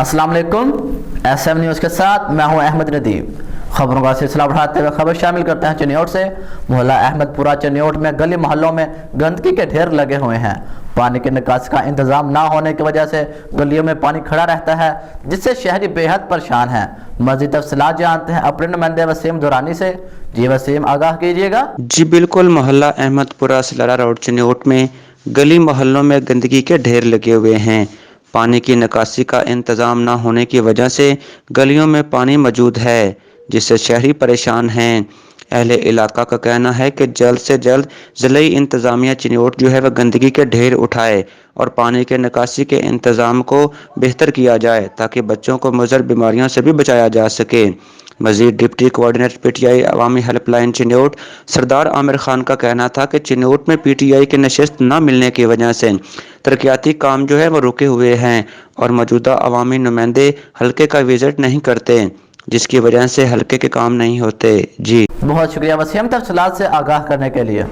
السلام علیکم، S M news کے ساتھ میں ہوں احمد ندیم۔ خبروں کا سلسلہ بڑھاتے ہوئے خبر شامل کرتے ہیں چنیوٹ سے۔ محلہ احمد پورہ چنیوٹ میں گلی محلوں میں گندگی کے ڈھیر لگے ہوئے ہیں۔ پانی کی نکاسی کا انتظام نہ ہونے کی وجہ سے گلیوں میں پانی کھڑا رہتا ہے، جس سے شہری بے حد پریشان ہیں۔ مزید تفصیلات جانتے ہیں اپنے نمائندے وسیم دورانی سے۔ جی وسیم، آگاہ کیجیے گا۔ جی بالکل، محلہ احمد پورہ سلارا روڈ چنیوٹ میں گلی محلوں میں گندگی کے ڈھیر لگے ہوئے ہیں۔ پانی کی نکاسی کا انتظام نہ ہونے کی وجہ سے گلیوں میں پانی موجود ہے، جس سے شہری پریشان ہیں۔ اہل علاقہ کا کہنا ہے کہ جلد سے جلد ضلعی انتظامیہ چنیوٹ جو ہے وہ گندگی کے ڈھیر اٹھائے اور پانی کے نکاسی کے انتظام کو بہتر کیا جائے تاکہ بچوں کو مضر بیماریوں سے بھی بچایا جا سکے۔ مزید deputy coordinator P T I عوامی ہیلپ لائن چنیوٹ سردار عامر خان کا کہنا تھا کہ چنیوٹ میں پی ٹی آئی کی نشست نہ ملنے کی وجہ سے ترقیاتی کام جو ہے وہ رکے ہوئے ہیں اور موجودہ عوامی نمائندے حلقے کا وزٹ نہیں کرتے، جس کی وجہ سے حلقے کے کام نہیں ہوتے۔ جی بہت شکریہ وسیم، تفصیلات سے آگاہ کرنے کے لیے۔